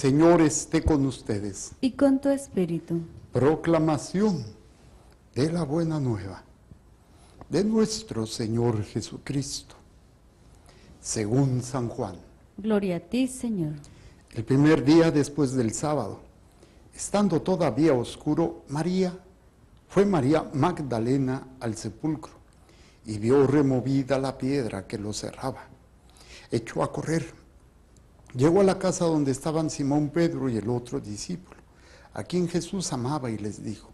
Señor esté con ustedes. Y con tu espíritu. Proclamación de la buena nueva de nuestro Señor Jesucristo, según San Juan. Gloria a ti, Señor. El primer día después del sábado, estando todavía oscuro, fue María Magdalena al sepulcro y vio removida la piedra que lo cerraba. Echó a correr. Llegó a la casa donde estaban Simón Pedro y el otro discípulo, a quien Jesús amaba, y les dijo: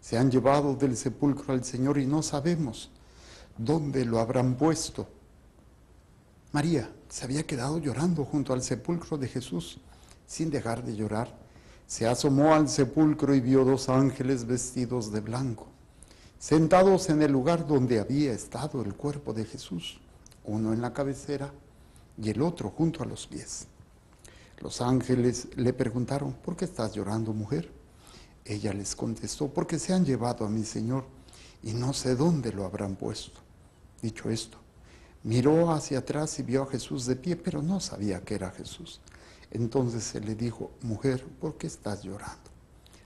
se han llevado del sepulcro al Señor y no sabemos dónde lo habrán puesto. María se había quedado llorando junto al sepulcro de Jesús. Sin dejar de llorar, se asomó al sepulcro y vio 2 ángeles vestidos de blanco, sentados en el lugar donde había estado el cuerpo de Jesús, uno en la cabecera y el otro junto a los pies. Los ángeles le preguntaron: ¿por qué estás llorando, mujer? Ella les contestó: porque se han llevado a mi Señor y no sé dónde lo habrán puesto. Dicho esto, miró hacia atrás y vio a Jesús de pie, pero no sabía que era Jesús. Entonces se le dijo: mujer, ¿por qué estás llorando?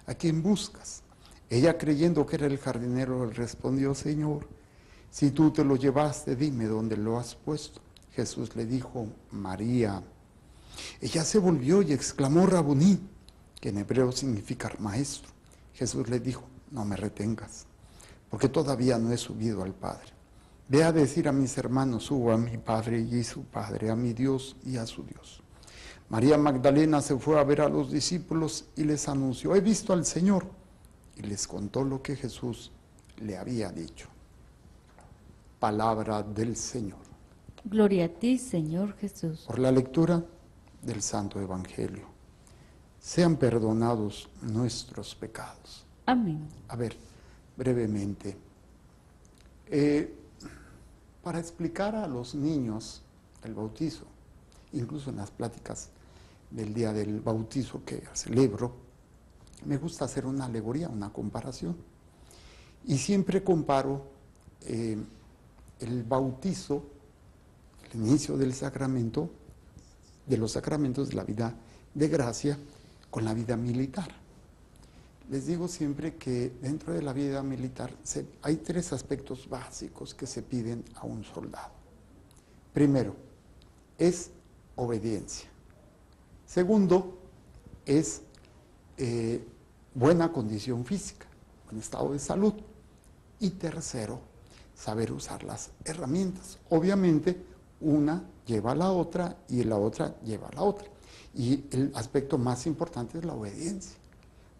¿A quién buscas? Ella, creyendo que era el jardinero, le respondió: Señor, si tú te lo llevaste, dime dónde lo has puesto. Jesús le dijo: María. Ella se volvió y exclamó: Rabuní, que en hebreo significa maestro. Jesús le dijo: no me retengas, porque todavía no he subido al Padre. Ve a decir a mis hermanos: subo a mi Padre y a su Padre, a mi Dios y a su Dios. María Magdalena se fue a ver a los discípulos y les anunció: he visto al Señor, y les contó lo que Jesús le había dicho. Palabra del Señor. Gloria a ti, Señor Jesús. Por la lectura del Santo Evangelio, sean perdonados nuestros pecados. Amén. A ver, brevemente, para explicar a los niños el bautizo, incluso en las pláticas del día del bautizo que celebro, me gusta hacer una alegoría, una comparación. Y siempre comparo el bautizo, el inicio del sacramento, de los sacramentos de la vida de gracia, con la vida militar. Les digo siempre que dentro de la vida militar hay 3 aspectos básicos que se piden a un soldado. Primero, es obediencia. Segundo, es buena condición física, buen estado de salud. Y tercero, saber usar las herramientas. Obviamente, una lleva a la otra y la otra lleva a la otra. Y el aspecto más importante es la obediencia.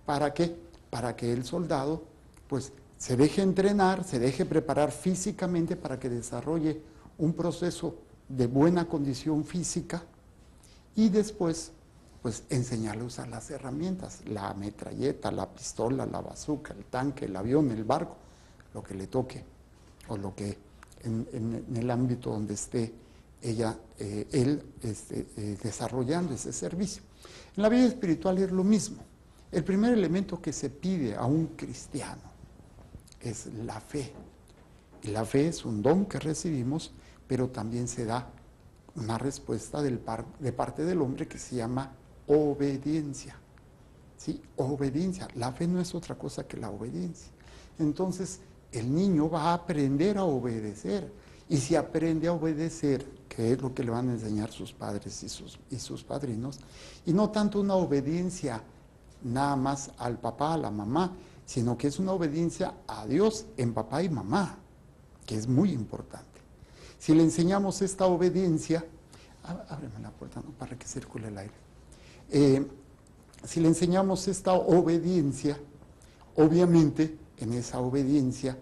¿Para qué? Para que el soldado pues se deje entrenar, se deje preparar físicamente para que desarrolle un proceso de buena condición física, y después pues enseñarle a usar las herramientas, la metralleta, la pistola, la bazooka, el tanque, el avión, el barco, lo que le toque, o lo que en el ámbito donde esté él desarrollando ese servicio. En la vida espiritual es lo mismo. El primer elemento que se pide a un cristiano es la fe. Y la fe es un don que recibimos, pero también se da una respuesta de parte del hombre que se llama obediencia. ¿Sí? Obediencia. La fe no es otra cosa que la obediencia. Entonces, el niño va a aprender a obedecer. Y si aprende a obedecer, que es lo que le van a enseñar sus padres y sus padrinos, y no tanto una obediencia nada más al papá, a la mamá, sino que es una obediencia a Dios en papá y mamá, que es muy importante. Si le enseñamos esta obediencia, ábreme la puerta, ¿no?, para que circule el aire. Si le enseñamos esta obediencia, obviamente en esa obediencia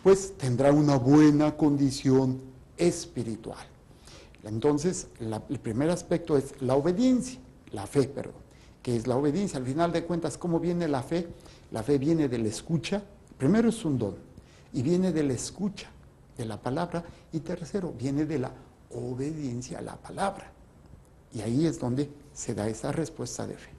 pues tendrá una buena condición espiritual. Entonces, el primer aspecto es la obediencia, la fe, perdón, que es la obediencia. Al final de cuentas, ¿cómo viene la fe? La fe viene de la escucha. Primero es un don, y viene de la escucha de la palabra, y tercero, viene de la obediencia a la palabra. Y ahí es donde se da esa respuesta de fe.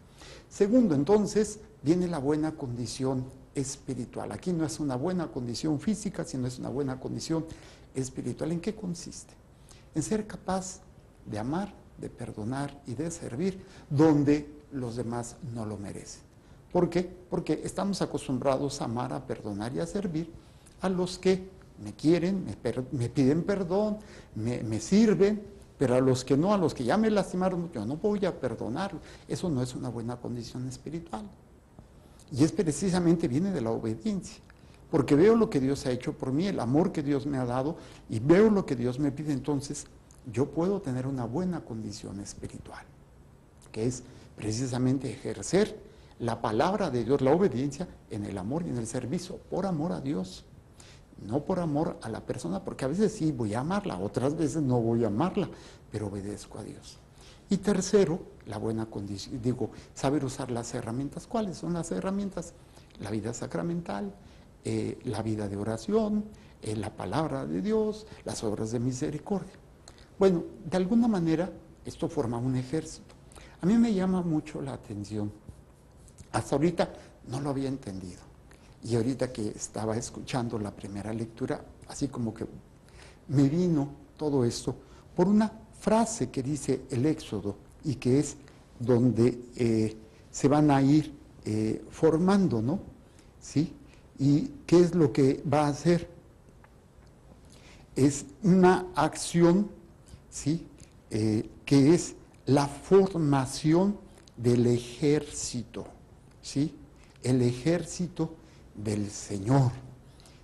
Segundo, entonces, viene la buena condición espiritual. Aquí no es una buena condición física, sino es una buena condición espiritual. ¿En qué consiste? En ser capaz de amar, de perdonar y de servir, donde los demás no lo merecen. ¿Por qué? Porque estamos acostumbrados a amar, a perdonar y a servir a los que me quieren, me piden perdón, me sirven, pero a los que no, a los que ya me lastimaron, yo no voy a perdonar. Eso no es una buena condición espiritual. Y es precisamente, viene de la obediencia. Porque veo lo que Dios ha hecho por mí, el amor que Dios me ha dado, y veo lo que Dios me pide, entonces yo puedo tener una buena condición espiritual, que es precisamente ejercer la palabra de Dios, la obediencia en el amor y en el servicio, por amor a Dios, no por amor a la persona, porque a veces sí voy a amarla, otras veces no voy a amarla, pero obedezco a Dios. Y tercero, la buena condición, saber usar las herramientas. ¿Cuáles son las herramientas? La vida sacramental, la vida de oración, la palabra de Dios, las obras de misericordia. Bueno, de alguna manera esto forma un ejército. A mí me llama mucho la atención. Hasta ahorita no lo había entendido. Y ahorita que estaba escuchando la primera lectura, así como que me vino todo esto por una frase que dice el Éxodo y que es donde se van a ir formando, ¿no? ¿Sí? ¿Y qué es lo que va a hacer? Es una acción, ¿sí? Que es la formación del ejército, ¿sí? El ejército del Señor,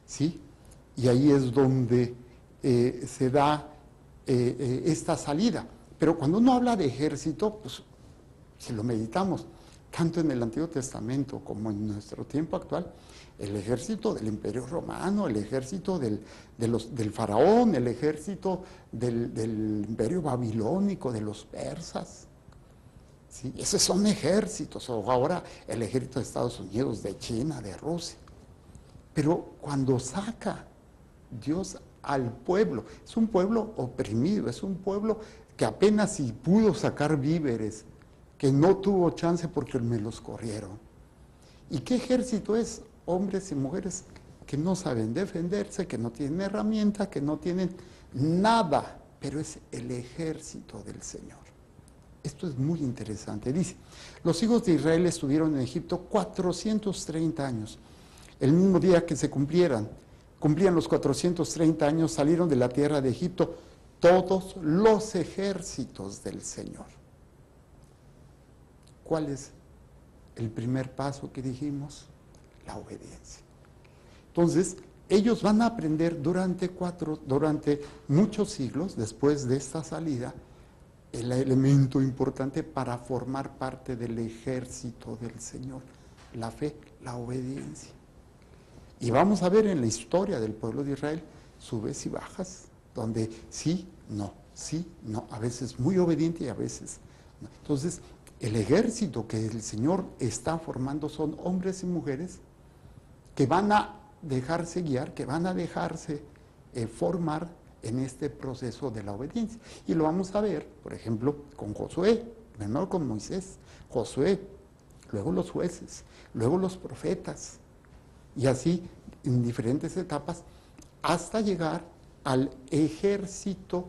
¿sí? Y ahí es donde se da esta salida. Pero cuando uno habla de ejército, pues si lo meditamos, tanto en el Antiguo Testamento como en nuestro tiempo actual, el ejército del Imperio Romano, el ejército del faraón, el ejército del Imperio Babilónico, de los persas, ¿sí? Esos son ejércitos, o ahora el ejército de Estados Unidos, de China, de Rusia. Pero cuando saca Dios al pueblo, es un pueblo oprimido, es un pueblo que apenas si pudo sacar víveres, que no tuvo chance porque me los corrieron. ¿Y qué ejército es? Hombres y mujeres que no saben defenderse, que no tienen herramienta, que no tienen nada, pero es el ejército del Señor. Esto es muy interesante. Dice, los hijos de Israel estuvieron en Egipto 430 años. El mismo día que se cumplían los 430 años, salieron de la tierra de Egipto todos los ejércitos del Señor. ¿Cuál es el primer paso que dijimos? La obediencia. Entonces, ellos van a aprender durante muchos siglos, después de esta salida, el elemento importante para formar parte del ejército del Señor, la fe, la obediencia. Y vamos a ver en la historia del pueblo de Israel subes y bajas, donde sí, no, a veces muy obediente y a veces no. Entonces, el ejército que el Señor está formando son hombres y mujeres que van a dejarse guiar, que van a dejarse formar en este proceso de la obediencia. Y lo vamos a ver, por ejemplo, con Josué, primero con Moisés, Josué, luego los jueces, luego los profetas, y así en diferentes etapas, hasta llegar al ejército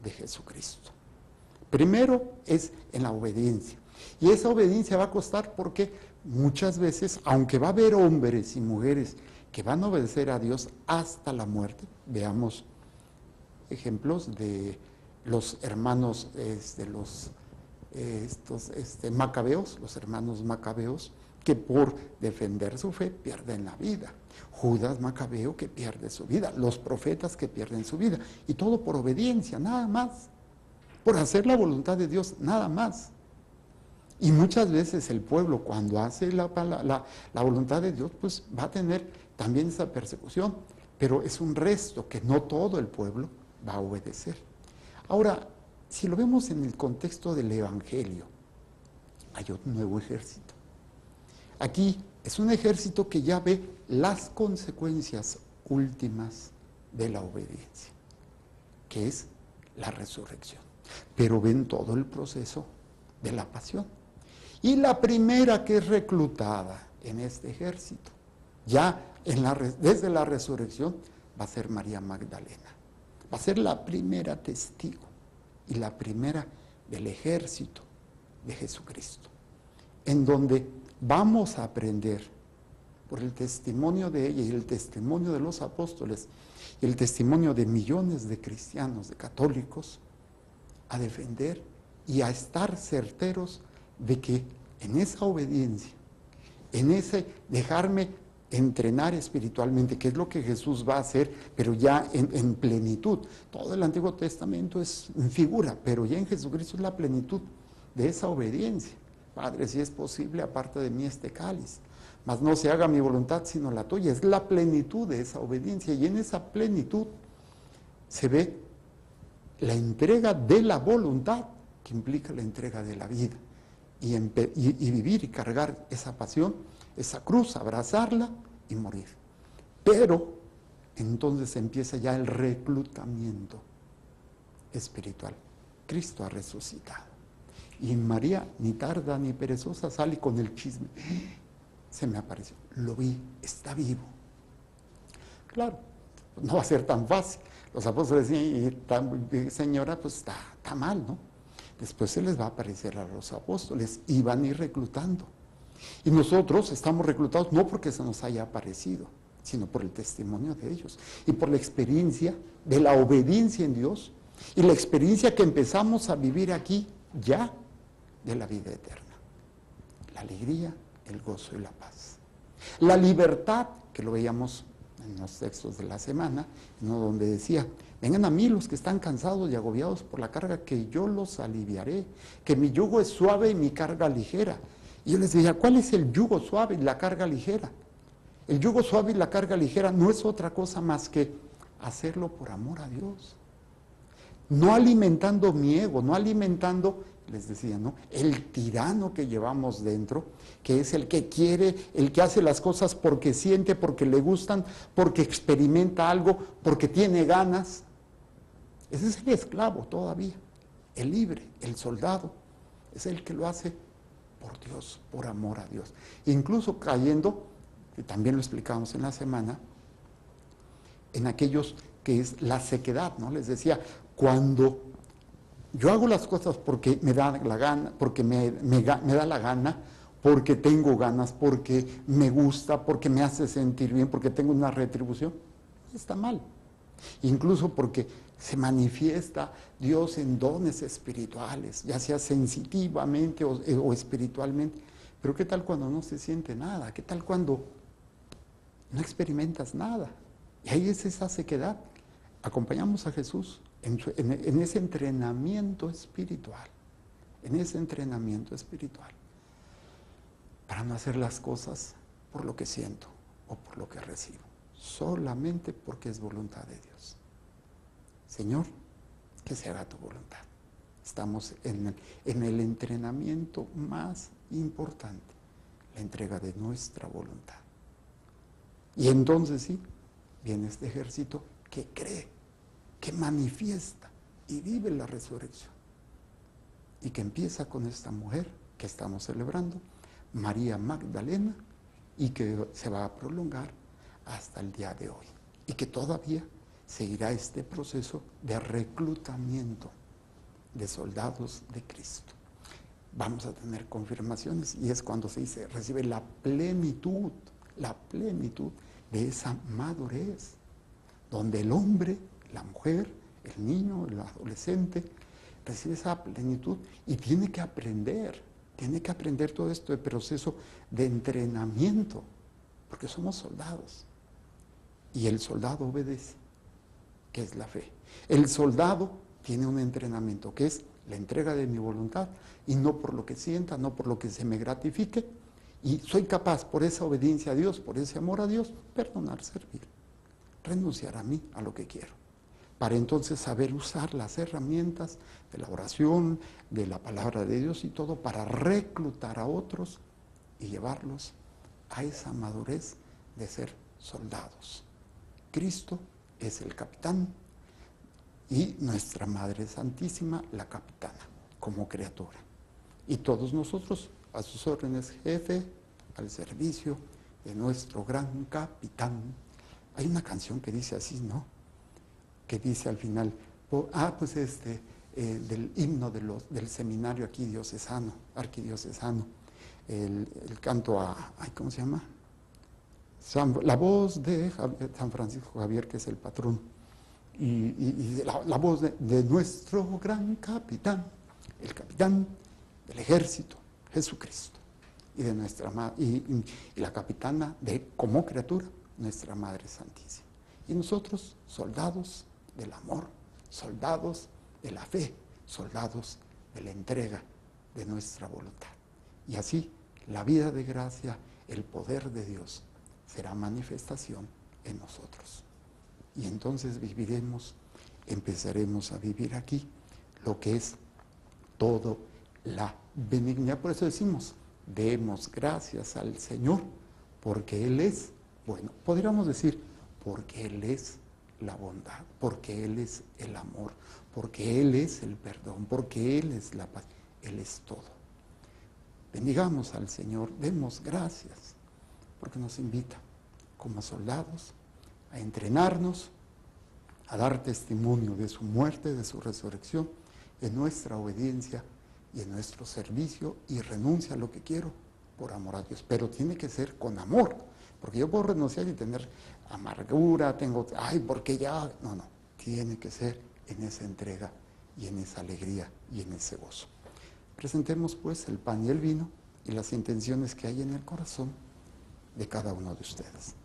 de Jesucristo. Primero es en la obediencia. Y esa obediencia va a costar porque muchas veces, aunque va a haber hombres y mujeres que van a obedecer a Dios hasta la muerte, veamos ejemplos de los hermanos macabeos, los hermanos macabeos, que por defender su fe pierden la vida. Judas Macabeo, que pierde su vida. Los profetas que pierden su vida. Y todo por obediencia, nada más. Por hacer la voluntad de Dios, nada más. Y muchas veces el pueblo, cuando hace la voluntad de Dios, pues va a tener también esa persecución. Pero es un resto que no todo el pueblo va a obedecer. Ahora, si lo vemos en el contexto del Evangelio, hay un nuevo ejército. Aquí es un ejército que ya ve las consecuencias últimas de la obediencia, que es la resurrección. Pero ven todo el proceso de la pasión. Y la primera que es reclutada en este ejército, ya desde la resurrección, va a ser María Magdalena. Va a ser la primera testigo y la primera del ejército de Jesucristo. en donde vamos a aprender por el testimonio de ella y el testimonio de los apóstoles y el testimonio de millones de cristianos, de católicos, a defender y a estar certeros de que en esa obediencia, en ese dejarme entrenar espiritualmente, que es lo que Jesús va a hacer, pero ya en plenitud. Todo el Antiguo Testamento es en figura, pero ya en Jesucristo es la plenitud de esa obediencia. Padre, si es posible, aparte de mí este cáliz, mas no se haga mi voluntad sino la tuya. Es la plenitud de esa obediencia, y en esa plenitud se ve la entrega de la voluntad, que implica la entrega de la vida, y vivir y cargar esa pasión, esa cruz, abrazarla y morir. Pero entonces empieza ya el reclutamiento espiritual. Cristo ha resucitado. Y María, ni tarda ni perezosa, sale con el chisme. Se me apareció, lo vi, está vivo. Claro, no va a ser tan fácil. Los apóstoles decían, señora, pues está mal, ¿no? Después se les va a aparecer a los apóstoles y van a ir reclutando. Y nosotros estamos reclutados no porque se nos haya aparecido, sino por el testimonio de ellos y por la experiencia de la obediencia en Dios y la experiencia que empezamos a vivir aquí ya de la vida eterna. La alegría, el gozo y la paz. La libertad, que lo veíamos en los textos de la semana, ¿no? Donde decía, vengan a mí los que están cansados y agobiados por la carga, que yo los aliviaré, que mi yugo es suave y mi carga ligera. Y yo les decía, ¿cuál es el yugo suave y la carga ligera? El yugo suave y la carga ligera no es otra cosa más que hacerlo por amor a Dios. No alimentando mi ego, no alimentando, les decía, ¿no?, el tirano que llevamos dentro, que es el que quiere, el que hace las cosas porque siente, porque le gustan, porque experimenta algo, porque tiene ganas. Ese es el esclavo todavía. El libre, el soldado, es el que lo hace por Dios, por amor a Dios. Incluso cayendo, que también lo explicamos en la semana, en aquellos que es la sequedad, ¿no? Les decía, cuando yo hago las cosas porque me da la gana, porque me da la gana, porque tengo ganas, porque me gusta, porque me hace sentir bien, porque tengo una retribución, está mal. Incluso porque se manifiesta Dios en dones espirituales, ya sea sensitivamente o espiritualmente. Pero ¿qué tal cuando no se siente nada? ¿Qué tal cuando no experimentas nada? Y ahí es esa sequedad. Acompañamos a Jesús en ese entrenamiento espiritual, para no hacer las cosas por lo que siento o por lo que recibo, solamente porque es voluntad de Dios. Señor, que se haga tu voluntad. Estamos en el entrenamiento más importante, la entrega de nuestra voluntad. Y entonces sí, viene este ejército que cree, que manifiesta y vive la resurrección. Y que empieza con esta mujer que estamos celebrando, María Magdalena, y que se va a prolongar hasta el día de hoy. Y que todavía seguirá este proceso de reclutamiento de soldados de Cristo. Vamos a tener confirmaciones y es cuando se dice, recibe la plenitud de esa madurez, donde el hombre, la mujer, el niño, el adolescente, recibe esa plenitud y tiene que aprender todo esto de proceso de entrenamiento, porque somos soldados. Y el soldado obedece, que es la fe. El soldado tiene un entrenamiento, que es la entrega de mi voluntad, y no por lo que sienta, no por lo que se me gratifique, y soy capaz, por esa obediencia a Dios, por ese amor a Dios, perdonar, servir, renunciar a mí, a lo que quiero, para entonces saber usar las herramientas de la oración, de la palabra de Dios y todo, para reclutar a otros y llevarlos a esa madurez de ser soldados. Cristo es el capitán y nuestra Madre Santísima la capitana como criatura. Y todos nosotros a sus órdenes, jefe, al servicio de nuestro gran capitán. Hay una canción que dice así, ¿no? Que dice al final, del himno del seminario aquí diocesano, arquidiocesano. el canto a, ay, ¿cómo se llama? La voz de San Francisco Javier, que es el patrón, y la voz de nuestro gran capitán, el capitán del ejército, Jesucristo, y de y la capitana como criatura, nuestra Madre Santísima. Y nosotros, soldados del amor, soldados de la fe, soldados de la entrega de nuestra voluntad. Y así, la vida de gracia, el poder de Dios, será manifestación en nosotros. Y entonces empezaremos a vivir aquí lo que es todo la benignidad. Por eso decimos, demos gracias al Señor, porque Él es bueno. Podríamos decir, porque Él es la bondad, porque Él es el amor, porque Él es el perdón, porque Él es la paz, Él es todo. Bendigamos al Señor, demos gracias, porque nos invita como soldados a entrenarnos, a dar testimonio de su muerte, de su resurrección, en nuestra obediencia y en nuestro servicio y renuncia a lo que quiero por amor a Dios. Pero tiene que ser con amor, porque yo puedo renunciar y tener amargura, ay, porque ya, no, tiene que ser en esa entrega y en esa alegría y en ese gozo. Presentemos pues el pan y el vino y las intenciones que hay en el corazón de cada uno de ustedes.